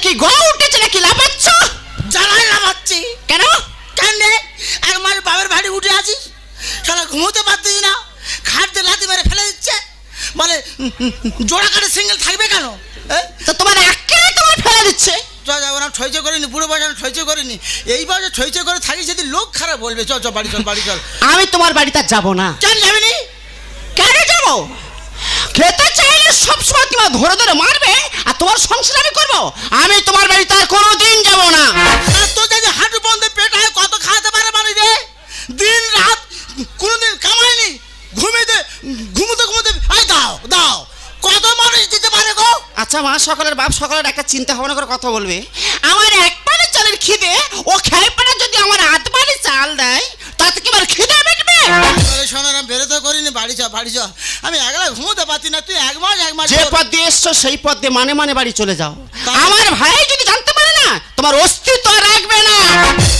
কি গো উঠেছে নাকি লাফাচ্ছ? জ্বালায় লাফাচ্ছি। কেন? কেন রে? এক মাস বাবার বাড়ি উঠে আছিস, শালা ঘুমোতে পারতিস না, খাট দিয়ে লাথি মেরে ফেলে দিচ্ছে, বলে জোড়া কাটে সিঙ্গেল থাকবে কেন? তো তোমার একেবারে তোমার ফেলে দিচ্ছে। ওরা ছয়চ করিনি, বুড়ো বয়সে ছয়চ করিনি, এই বয়সে ছয়চ করে থাকি যদি লোক খারাপ বলবে। চল চল বাড়ি চল, বাড়ি চল। আমি তোমার বাড়িতে যাব না। কেন যাবি নি? কেন যাবো? খেতে চাইলে সবসময় তোমার ধরে ধরে মারবে আর তোমার সংসার আমি করবো। আমি তোমার বাড়িতে আর কোনোদিন যাব না। তোর যদি হাঁটু বন্ধ পেট হয় কত খাওয়াতে পারে মানুষ রে? দিন রাত কোনোদিন কামায়নি, ঘুমিয়ে ঘুমোতে ঘুমোতে আই দাও দাও, কত মানুষ দিতে পারে গো? আচ্ছা মা, সকলের বাপ সকলের একটা চিন্তা ভাবনা করে কথা বলবে। আমার এক পানে চালের খিদে, ও খেয়ে পানে যদি আমার আধ পানে চাল দেয় তাতে কি আমার খিদে মিটবে? শোনো না, বেরোতে করিনি, বাড়ি চ বাড়ি চ। আমি একলা ঘুমোতে পারছি না, তুই এক মাস যে পথ দিয়ে এসছো সেই পথ দিয়ে মানে মানে বাড়ি চলে যাও। আমার ভাই যদি জানতে পারে না তোমার অস্তিত্ব আর রাখবে না।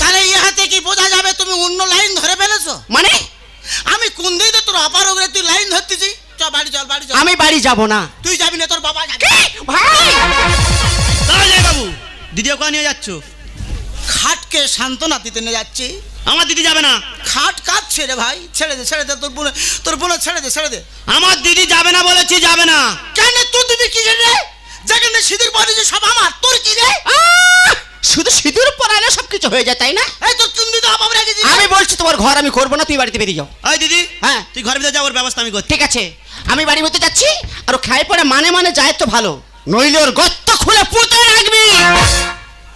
তাহলে ইহাতে কি বোঝা যাবে তুমি অন্য লাইন ধরে ফেলেছো? মানে আমি কোন দিন তোর অপার ওগরে তুই লাইন ধরতেছি? চল বাড়ি চল, বাড়ি চল। আমি বাড়ি যাব না। তুই যাবি না, তোর বাবা যাবে। ভাই দাঁড়াও বাবু, দিদি ওকে নিয়ে যাচ্ছ? খাটকে সান্ত্বনা দিতে নিয়ে যাচ্ছি। আমার দিদি যাবে না। খাট কাঁদছে রে ভাই, ছেড়ে দে ছেড়ে দে, তোর বোন ছেড়ে দে ছেড়ে দে। আমার দিদি যাবে না বলেছি, যাবে না। কেন তুই দিবি কি রে? যেখানে সিঁদুর পরে যে সব আমার, তোর কি রে? শুধু সিঁদুর পরালে সবকিছু হয়ে যায় তাই না? এই তোর চুন্দি তো অভাব রেখেছিস। আমি বলছি তোমার ঘর আমি করবো না, তুই বাড়িতে বেরিয়ে যাও। ওই দিদি, হ্যাঁ তুই ঘরের ভিতরে যাওয়ার ব্যবস্থা আমি করছি। ঠিক আছে, আমি বাড়ির মধ্যে যাচ্ছি। আর ও খাই পরে মানে মানে যায় তো ভালো, নইলে ওর গর্ত খুলে পুঁতে রাখবি।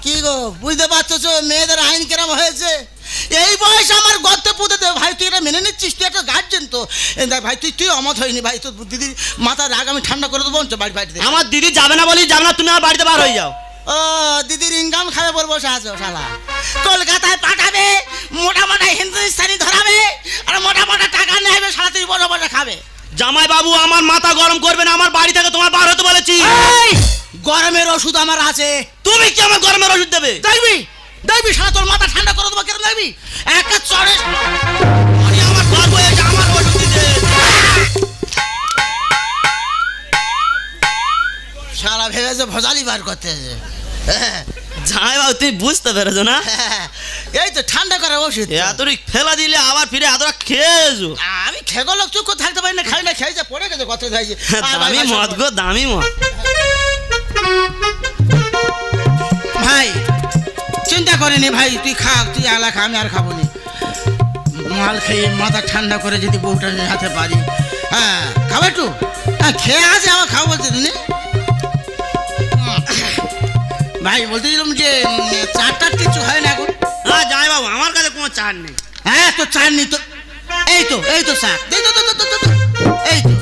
কি গো বুঝতে পারছো তো মেয়েদের আইন কেরম হয়েছে? এই বয়সে আমার গর্তে পুঁতে দেবে ভাই, তুই এটা মেনে নিচ্ছিস? তুই একটা গার্জেন তো। দেখ ভাই, তুই অমত হয়নি ভাই, তোর দিদির মাথার রাগ আমি ঠান্ডা করে দেবো। বাড়ি বাড়িতে আমার দিদি যাবে না বলি যাবে না, তুমি আমার বাড়িতে বার হয়ে যাও। ও দিদির ইনকাম খাবে বল বসে আছো শালা। কলকাতায় পাঠাবে, মোটা মোটা হিন্দুস্তানি ধরাবে, আর মোটা মোটা টাকা নেবে, শালা তুই বসে বসে খাবে। জামাই বাবু আমার মাথা গরম করবে না, আমার বাড়ি থেকে তোমার বার হতে বলেছি। গরমের ওষুধ আমার আছে। তুমি কি আমার গরমের ওষুধ দেবে? দেখবি দেখবি শালা তোর মাথা ঠান্ডা করে দেবো। কেন দেখবি একটা চড়ে আমার গর্ব হয়েছে, আমার ওষুধ দিতে। শালা ভেবেছে ভজালি বার করতেছে। জামাই বাবু তুমি বুঝতে পেরেছো না? এই তো ঠান্ডা করার ওষুধ। এতটি ফেলা দিলে আবার ফিরে এতটা খেয়েছো। আমি খেগো লোক চুপ করে থাকতে পারি না, খাই না খেয়েছে পড়ে গেছে কত খাইছে। দামি মদ গো, দামি মদ। ভাই চিন্তা করিনি ভাই, তুই খা, তুই আলা খা, আমি আর খাবো নি। মাল খেয়ে মাথা ঠান্ডা করে যদি বউটা হাতে পারি। হ্যাঁ খাবে একটু, হ্যাঁ খেয়ে আছে আমার খাবো বলতে তুমি। ভাই বলতেছিলাম যে চারটার কিছু হয় না এখন? হ্যাঁ জামাই বাবু আমার কাছে কোনো চার নেই। হ্যাঁ তো চার নি তো, এই তো এই তো চা, এই তো এই তো।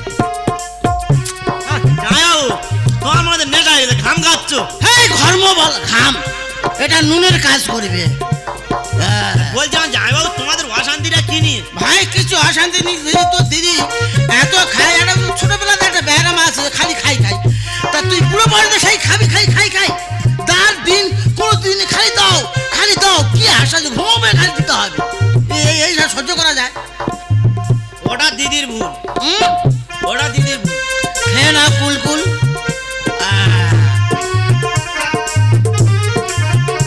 জামাই বাবু তোমার মধ্যে নেশা হয়ে গেছে, ঘাম গাচ্ছ। হ্যাঁ ঘর্ম বল ঘাম, এটা নুনের কাজ করবে। বলছি আমার জামাই বাবু তোমাদের অশান্তিটা কি নিয়ে? ভাই কিছু অশান্তি নেই, তোর দিদি এত খায়, একটা ছোটবেলাতে একটা ব্যায়াম আছে খালি খাই খাই, তা তুই পুরো বয়সে সেই খাবি খাই খাই খাই, তার দিন কোনো দিন খালি দাও খালি দাও, কি আশা যে ঘুমাবে খালি দিতে হবে, এই সহ্য করা যায়? ওটা দিদির ভুল, ওটা দিদির ভুল। খেয়ে না কুলকুল,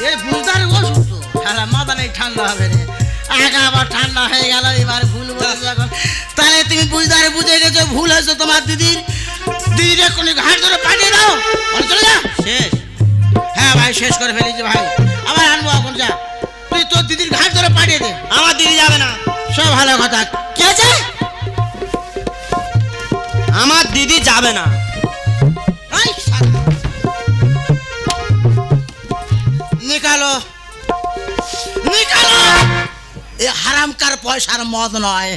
এই বুঝদার ওষুধ তো সারা মাথা নেই ঠান্ডা হবে রে, আগা আবার ঠান্ডা হয়ে গেল, এবার ভুল বলেছো এখন। তাহলে তুমি বুঝদারে বুঝে গেছো ভুল হয়েছে তোমার দিদির, দিদির কোনো ঘাট ধরে পাঠিয়ে দাও, বলে চলে যা শেষ। হ্যাঁ ভাই শেষ করে ফেলেছি ভাই, আবার আনবো এখন, যা তুই তোর দিদির ঘাট ধরে পাঠিয়ে দে। আমার দিদি যাবে না। সব ভালো কথা, কে আছে? আমার দিদি যাবে না। নিকালো নিকালো, এ হারামকার পয়সার মদ নয়,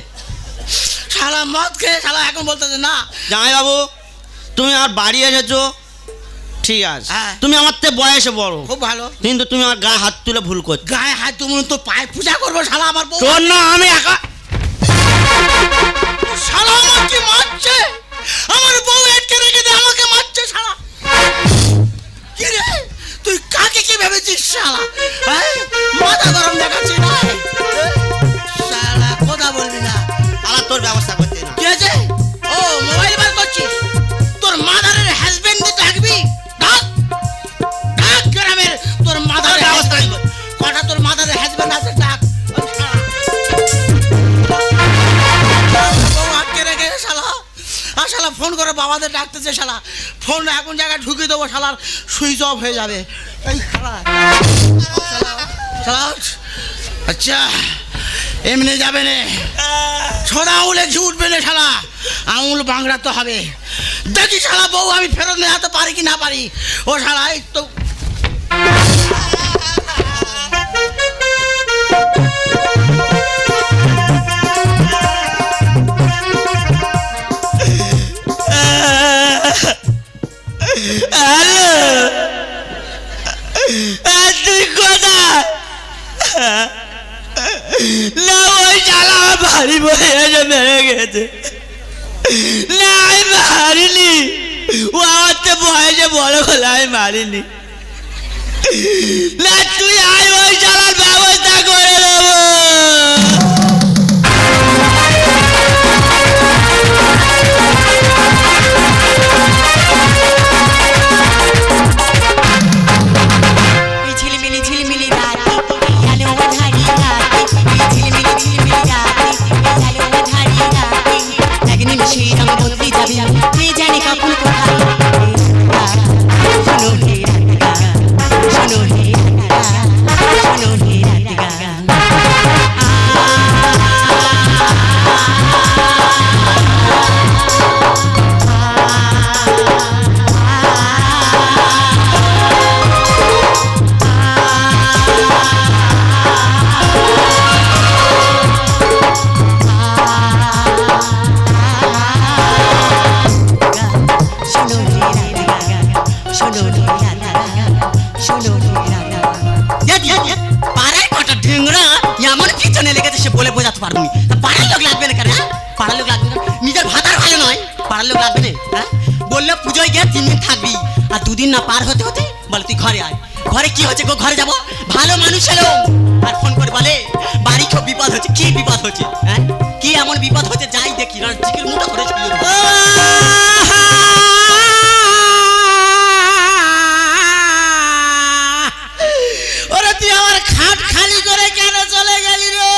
শালা মদ খেয়ে শালা এখন বলতেছে না। জামাই বাবু তুমি আমার বাড়ি এসেছো ঠিক আছে, হ্যাঁ। তুমি আমার থেকে বয়সে বড়, খুব ভালো, কিন্তু তুমি আমার গায়ে হাত তুলে ভুল করছো। গায়ে হাত তুমি তো পায়ে পূজা করবো শালা আমার বউ, তোর না আমি একা। শালা আমাকে মারছে, আমার বউ এটকে রেখে দিয়ে আমাকে মারছে শালা। কি রে তুই কাকে কি ভেবেছিস শালা? হ্যাঁ মাথা গরম দেখাচ্ছি না শালা, কথা বলবি না। আলা তোর ব্যবস্থা করতে না। কি আছে? ও মোবাইল বার করছিস, তোর মাদারের হাজবেন্ড ডাকবি, ডাক ডাক। বাবাদের ডাকতেছে শালা, ফোন এখন জায়গায় ঢুকিয়ে দেবো, শালার সুইচ অফ হয়ে যাবে। এই শালা শালা, আচ্ছা এমনি যাবে না, ছোড়া আঙুলে ঘি উঠবে না শালা, আঙুল বাংড়াতে হবে। দেখি শালা বউ আমি ফেরত নিয়ে যেতে পারি কি না পারি। ও শালা এই তো তুই কোথায়? না ওই শালা আমার বাড়ি বয়ে এসে মেরে গেছে। না আমি মারিনি, ও আমার তো বয়সে বড় বলে আমি মারিনি। না তুই আয়, ওই শালার ব্যবস্থা করে দেবো। পাড়ায় কটা ঢেংরা এমন পিছনে লেগেছে সে বলে বোঝাতে পারবো না। পাড়ার লোক লাগবে না কেন? পাড়ার লোক লাগবে না, নিজের ভাতার ভালো নয়, পাড়ার লোক লাগবে না। হ্যাঁ বললে পুজোয় গিয়ে 3 দিন থাকবি, আর 2 দিন না পার হতে হতে বলে তুই ঘরে আয়। ঘরে কি হচ্ছে গো? ঘরে যাবো, ভালো মানুষ এলো আর ফোন করে বলে বাড়ি খুব বিপদ হচ্ছে। কি বিপদ হচ্ছে? হ্যাঁ কি এমন বিপদ হচ্ছে যাই দেখি না, চিকের মুঠো করে চলে যাবো। ওরে তুই আমার খাট খালি করে কেন চলে গেলি রে?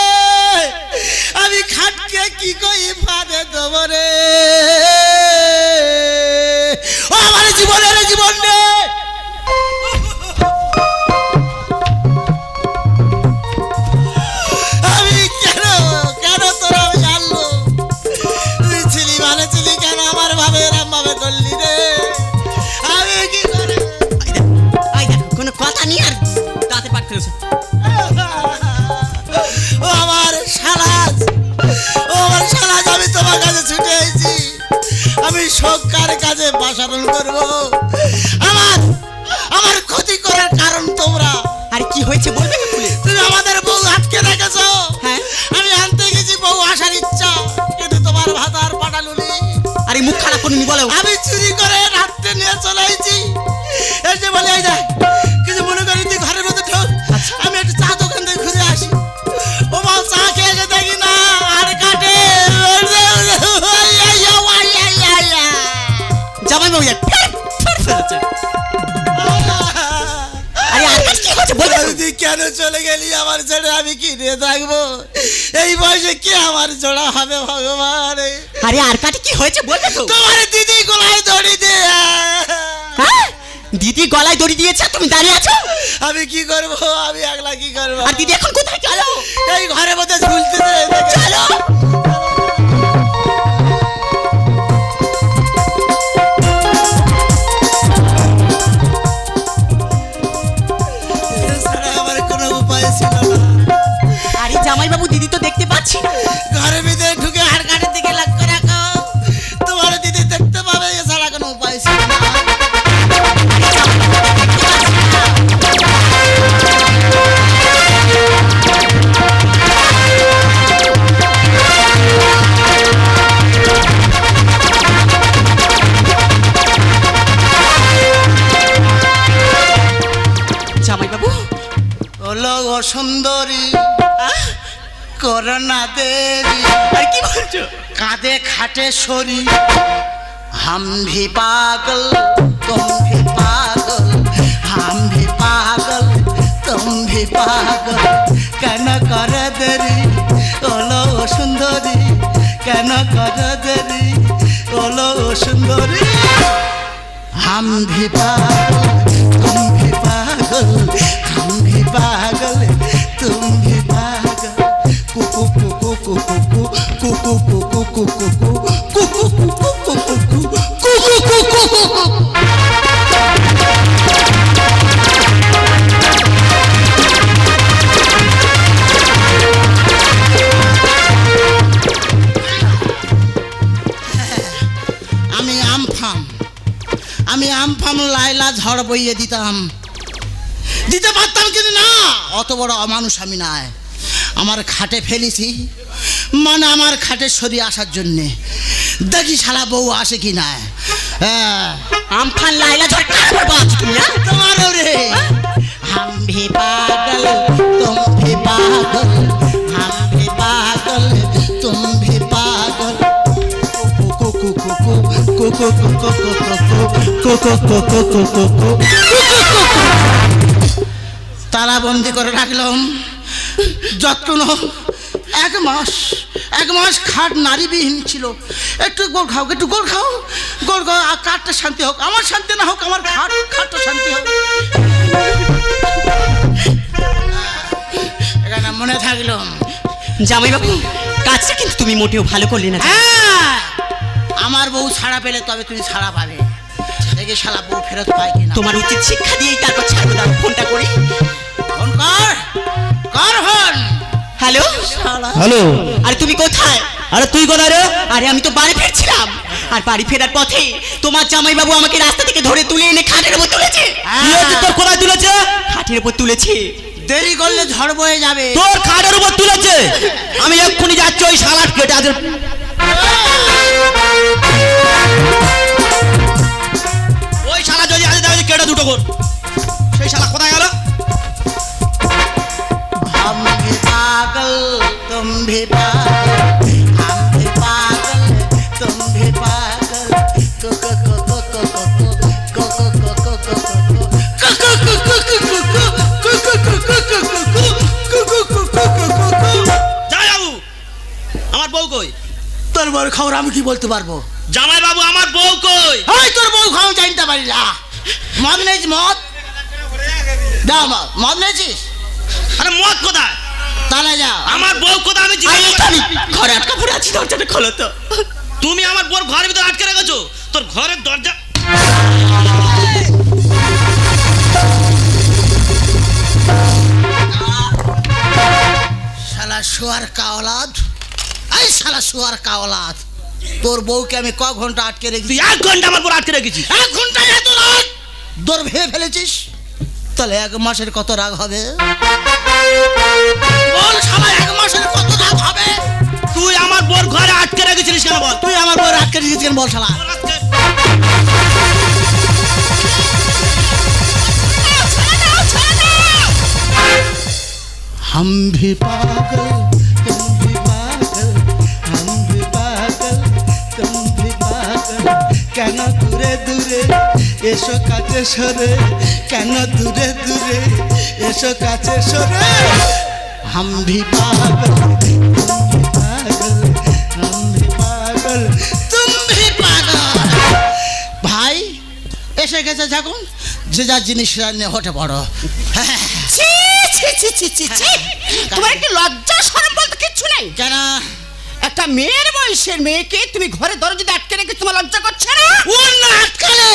আমি খাটকে কি কই ফাঁদে দেবো রে? ও আমার জীবনের জীবন রে। আমি কেন কেন তোরা আমি জানলো তুই ছিলি মানে ছিলি কেন আমার ভাবে এরম ভাবে করলি রে? আমি কি করে কোনো কথা নিয়ে আর দাঁতে পাক ফেলেছে। ও আমার শালাজ, ও আমার শালাজ, আমি তোমার কাছে ছুটে এসেছি। আমি সরকার কাজে বাসারণ করব। আমার আমার ক্ষতি করার কারণ তোমরা। আর কি হয়েছে বলবে না খুলে? তুমি আমাদের বউ আটকে রেখেছো। হ্যাঁ আমি আনতে গেছি বউ আসার ইচ্ছা, কিন্তু তোমার ভাতার পাঠালুনি। আরে মুখ খারাপ করুনি বলো। আমি চুরি করে রাত্রে নিয়ে চলে এসেছি। এসে বলে এই দেখ কিছু মনে করি তুই ঘরের মধ্যে ঢোক, আমি একটু চা দোকান থেকে ঘুরে আসি। ও মা চা খেয়ে এসে দেখি না আর কাটে জামাই বাবু ফেলেছে। আরে আর কি হয়েছে বলবে না? তুই কেন চলে গেলি আমার ছেড়ে? আমি কি নিয়ে থাকবো? এই বয়সে কে আমার জোড়া হবে ভগবান? আরে আর কাটি কি হয়েছে বলবে তো? তোমার দিদি গলায় দড়ি দিয়ে। হ্যাঁ দিদি গলায় দড়ি দিয়েছে, তুমি দাঁড়িয়ে আছো। আমি কি করবো? আমি একলা কি করবো? আর দিদি এখন কোথায়? চলো এই ঘরের মধ্যে ঝুলতেছে। চলো। এছাড়া আমার কোনো উপায় ছিল না। আরে জামাই বাবু দিদি তো দেখতে পাচ্ছি না। ঘরের ভিতরে ঢুকে হাড় কাঠের দিকে লক্ষ্য রাখো, তোমার দিদি দেখতে পাবে। এছাড়া কোনো উপায় ছিল না। জামাই বাবু হলো ও সুন্দরী করোনা দেবী। আর কি বলছো? কাঁধে খাটে সরি, हम भी पागल तुम भी पागल, हम भी पागल तुम भी पागल। কেন করে দেরি ওলো সুন্দরী, কেন করে দেরি ওলো সুন্দরী हम भी पागल तुम भी पागल हम भी पागल तुम भी पागल कुकु कुकु कुकु कुकु कुकु कुकु कुकु कुकु कुकु कुकु আমি আমফাম লাইলা ঝড় বইয়ে দিতে পারতাম কিন্তু না অত বড় অমানুষ আমি নাই আমার খাটে ফেলেছি মানে আমার খাটে সরিয়ে আসার জন্যে দেখি শালা বউ আসে কি না আমফান লাইলা ঝড় কার বাজ তুমি না তোমারও রে हम भी पागल तुम भी पागल हम भी पागल तुम भी पागल তালা বন্দি করে রাখলাম যত্ন এক মাস খাট নারীবিহীন ছিল একটু গোল খাও গোল খাও আর কাঠটা শান্তি হোক আমার শান্তি না হোক আমার খাটটা শান্তি হোক এখানে মনে থাকলো জামাইবাবু কাজটা কিন্তু তুমি মোটেও ভালো করলে না হ্যাঁ আমার বউ ছাড়া পেলে তবে তুমি ছাড়া পাবে দেখে শালা বউ ফেরত পায় কিনা তোমার উচিত শিক্ষা দিয়েই তারপর ছাড়বো দাও ফোনটা করি ফোন কর ফোন হ্যালো হ্যালো আরে তুমি কোথায় আরে তুই কোথায় রে আরে আমি তো বাড়ি ফিরছিলাম আর বাড়ি ফেরার পথে তোমার জামাইবাবু আমাকে রাস্তা থেকে ধরে তুলে এনে খাটের উপর তুলেছে কি হয়েছে তোর কোথায় তুলেছে খাটের উপর তুলেছে দেরি করলে ঝড় বয়ে যাবে তোর খাটের উপর তুলেছে আমি এক্ষুনি যাচ্ছি ওই শালার কেটে আজ ওই শালা যদি আজ দাও কেটে দুটো কর সেই শালা কোথায় গেল हम भी पागल तुम भी पागल हम भी पागल तुम भी पागल জামাই বাবু আমার বউ কই তোর বউর খবর আমি কি বলতে পারবো জামাই বাবু আমার বউ কই ওই তোর বউ খাও জানতে পারি না মদ নেই মদ দাও মদ নেছিস আরে মদ কোথায় তাহলে যা আমার বউ কোথায় আমি আরে জিজ্ঞেস আমি ঘরে আটকা পড়ে আছি দরজাটা খোলো তো তুমি আমার বউর ঘরের ভিতরে আটকে রেখেছো তোর ঘরের দরজা শালা শুয়ার কাওলাদ এই শালা শুয়ার কাওলাদ তোর বউকে আমি ক ঘন্টা আটকে রেখেছি তুই 1 ঘন্টা আমার বউ আটকে রেখেছিস 1 ঘন্টা এত রাগ দৌড় ভেয়ে ফেলেছিস তাহলে 1 মাসের কত রাগ হবে বল শালা 1 মাসের কত রাগ হবে তুই আমার বউর ঘরে আটকে রেখেছিস কেন বল তুই আমার বউ আটকে রেখেছিস কেন বল শালা हम भी पागल तुम भी पागल हम भी पागल तुम भी पागल কেন দূরে দূরে এসো কাছে সরে কেন দূরে দূরে এসো কাছে সরে हम भी पागल तुम भी पागल हम भी पागल तुम भी पागल ভাই এসে গেছে যখন যে যা জিনিস নিয়ে হতে পারো ছি ছি ছি ছি ছি ছি তোমার একটু লজ্জা শরম বলতে কিচ্ছু নেই কেন একটা মেয়ের বয়সের মেয়েকে তুমি ঘরে দরজাতে আটকে রেখে তোমার লজ্জা করছে না ও না আটকালে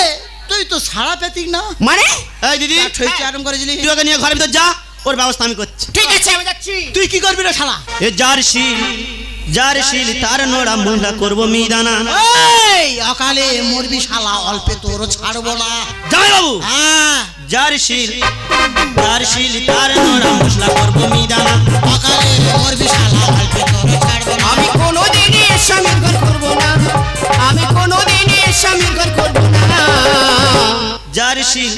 তুই তো সারা পেতিক না মানে এই দিদি ঠইকে আরম্ভ করেছিলি তুই ওকে নিয়ে ঘরের ভিতর যা ওর ব্যবস্থা আমি করছি ঠিক আছে আমি যাচ্ছি তুই কি করবি রে শালা এ যার শিল তার নোড়া মোহলা করবো মিদানা এই অকালে মরবি শালা অল্পে তোর ছাড়বো না জামাই বাবু হ্যাঁ যার শিল তার নোড়া মশলা করবো মিদানা অকালে মরবি শালা অল্পে তোর ছাড়বো না আমি কোনোদিনই স্বামীর ঘর করব না আমি কোনোদিনই স্বামীর ঘর করব না যার শিল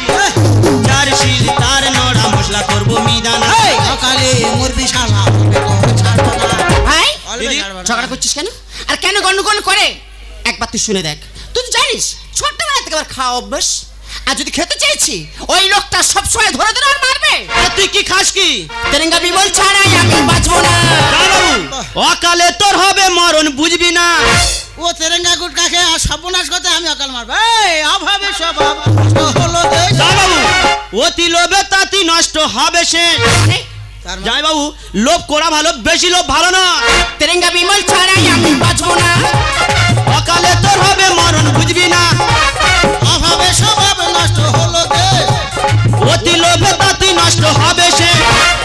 তার নোড়া মশলা করবো মিদানা এই অকালে মরবি শালা অল্পে তোর ছাড়বো না ভাই অল্পে দিদি, ছাড়বো না। ঝগড়া করছিস কেন আর কেন গন্ডগোল করে একবার তুই শুনে দেখ তুই তো জানিস ছোটবেলা থেকে আমার খাওয়া অভ্যাস আর যদি খেতে চেয়েছি ওই লোকটা সবসময় ধরে ধরে আর মারবে আর তুই কি খাস কি তেরেঙ্গা বিমল ছাড়াই আমি বাঁচবো না জামাই বাবু অকালে তোর হবে মরণ বুঝবি না। ও তেরেঙ্গা গুটকা খেয়ে আর সর্বনাশ করতে আমি অকাল মারবো। এই অভাবে স্বভাব হলো দেশ। জয় বাবু, অতি লোভে তাতি নষ্ট হবে সে। তার মানে জয় বাবু, লোভ করা ভালো, বেশি লোভ ভালো না। তেরেঙ্গা বিমল ছাড়াই আমি বাঁচবো না। অকালে তোর হবে মরণ বুঝবি না। অভাবে স্বভাব নষ্ট হলো দেশ। অতি লোভে তাতি নষ্ট হবে সে।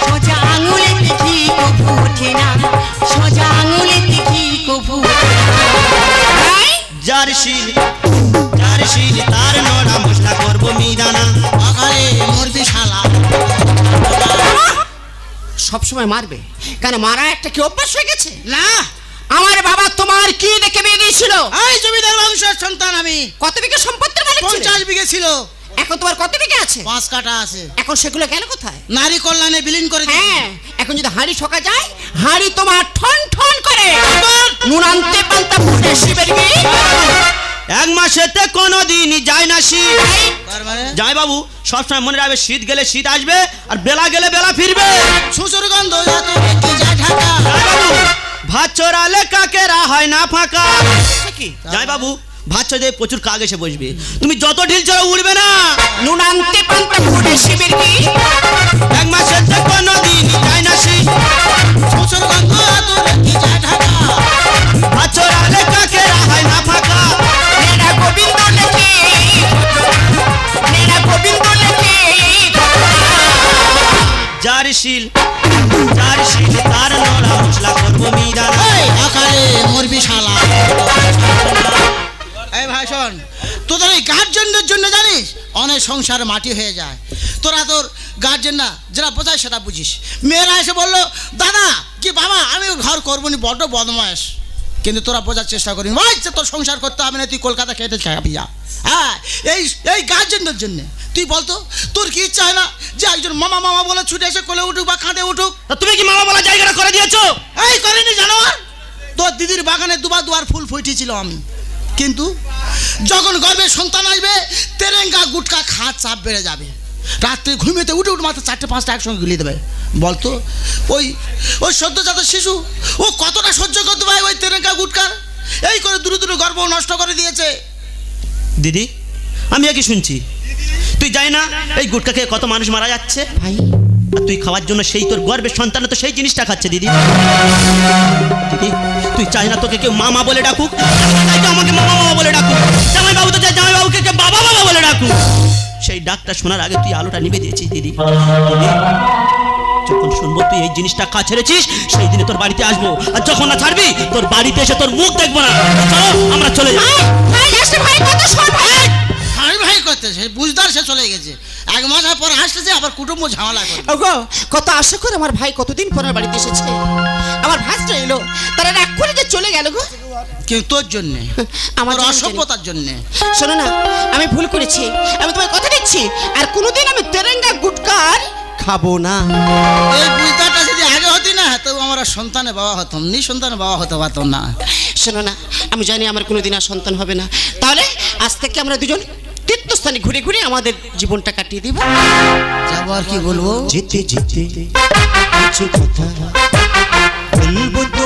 সোজা আঙুলে দেখি কভু ওঠে না, সোজা আঙুলে দেখি কভু ওঠে না। তাই যার শিল তার নড়া মশলা করবো মিদানা। অকালে মরবি শালা। সবসময় মারবে কেন? মারা একটা কি অভ্যাস হয়ে গেছে? না, আমার বাবা তোমার কি দেখে বিয়ে দিয়েছিল? এই জমিদার বংশের সন্তান আমি। কত বিঘা সম্পত্তির মালিক ছিলে? 50 বিঘে ছিল। এখন তোমার কত বিঘা আছে? 5 কাঠা আছে। এখন সেগুলো গেল কোথায়? নারী কল্যাণে বিলীন করে দিয়েছি। হ্যাঁ, এখন যদি হাঁড়ি ঠকা যায়, হাঁড়ি তোমার ঠন ঠন করে নুন আনতে পান্তা ফুটে শিবের কি? এক মাসেতে কোনোদিনই যায় না শীত। তার মানে জয় বাবু, সবসময় মনে রাখবে, শীত গেলে শীত আসবে আর বেলা গেলে বেলা ফিরবে। শ্বশুর গন্ধ এত বেশি যায় ঢাকা। জয় বাবু, ভাত চোরালে কাকেরা হয় না ফাঁকা। সে কি? জয় বাবু, ভাত চোরে প্রচুর কাক এসে বসবে, তুমি যত ঢিল চড়ো উড়বে না। নুন আনতে পান্তা ফুটে শিবের কি? এক মাসেতে কোনোদিনই যায় না শীত। শ্বশুর গন্ধ এত বেশি যায় ঢাকা। ভাত চোরালে কাকেরা হয় না ফাঁকা। নেড়া গোবিন্দ লেখে, নেড়া গোবিন্দ লেখে। যার শিল তার নড়া মশলা করবো মিদানা। এই অকালে মরবি শালা। এই ভাই শোন, তোদের এই গার্জেনদের জন্য জানিস অনেক সংসার মাটি হয়ে যায়। তোরা তোর গার্জেন না, যেটা বোঝায় সেটা বুঝিস। মেয়েরা এসে বললো দাদা কি বাবা আমি ঘর করবো নি, বড্ড বদমাস। কিন্তু তোরা বোঝার চেষ্টা করিস, ভাই যে তোর সংসার করতে হবে না, তুই কলকাতা খেতে খাবি যা। হ্যাঁ, এই গার্জেনদের জন্যে তুই বলতো তোর কি ইচ্ছা হয় না যে একজন মামা মামা বলে ছুটে এসে কোলে উঠুক বা খাটে উঠুক? তা তুমি কি মামা বলা জায়গাটা করে দিয়েছো? এই করিনি জানোয়ার। তোর দিদির বাগানে দুবার ফুল ফুটেছিল আমি, কিন্তু যখন গর্ভে সন্তান আসবে তেরেঙ্গা গুটকা খাওয়ার চাপ বেড়ে যাবে। রাত্রে ঘুমিয়েতে উঠে মাত্র 4-5টা একসঙ্গে গুলিয়ে দেবে। বলতো ওই সদ্যজাত শিশু ও কতটা সহ্য করতে পারে ওই তেরেঙ্গা গুটকার? এই করে দূরে গর্ভ নষ্ট করে দিয়েছে। দিদি, আমি কি শুনছি, তুই জানি না এই গুটকা খেয়ে কত মানুষ মারা যাচ্ছে? ভাই আর তুই খাওয়ার জন্য সেই তোর গর্বের সন্তান তো সেই জিনিসটা খাচ্ছে। দিদি তুই চাই না তোকে কেউ মামা বলে ডাকুক? আমাকে মামা বলে ডাকুক। জামাই বাবু তো চাই জামাই বাবুকে কেউ বাবা বলে ডাকুক। সেই ডাকটা শোনার আগে তুই আলোটা নিভে দিয়েছিস। দিদি যখন শুনবো তুই এই জিনিসটা খা ছেড়েছিস, সেই দিনে তোর বাড়িতে আসবো, আর যখন না ছাড়বি তোর বাড়িতে এসে তোর মুখ দেখবো না। চলো আমরা চলে যাই। ভাই আসলে ভাই কত সর ভাই। ভাই করতেছে বুঝদার, সে চলে গেছে। 1 মাস পর আসতেছে, আবার কুটুম্ব ঝামেলা করে। ওগো, কত আশা করে আমার ভাই কতদিন পর আমার বাড়িতে এসেছে। আমার ভাইটা এলো, তারা রাগ করে যে চলে গেল গো। কিন্তু তোর জন্যে, আমার আমার জন্য অসভ্যতার জন্যে। শোনো না, আমি ভুল করেছি, আমি তোমায় কথা দিচ্ছি আর কোনোদিন আমি তেরেঙ্গা গুটকার খাবো না। এই বুঝদারটা যদি আগে হতি না, তো আমরা সন্তানের বাবা হতাম, নিঃসন্তানের বাবা হতে পারতাম না। শোনো না, আমি জানি আমার কোনোদিন আর সন্তান হবে না, তাহলে আজ থেকে আমরা দুজন তীর্থস্থানে ঘুরে ঘুরে আমাদের জীবনটা কাটিয়ে দিব। যাবো আর কি বলবো? যেতে যেতে কিছু কথা বলবো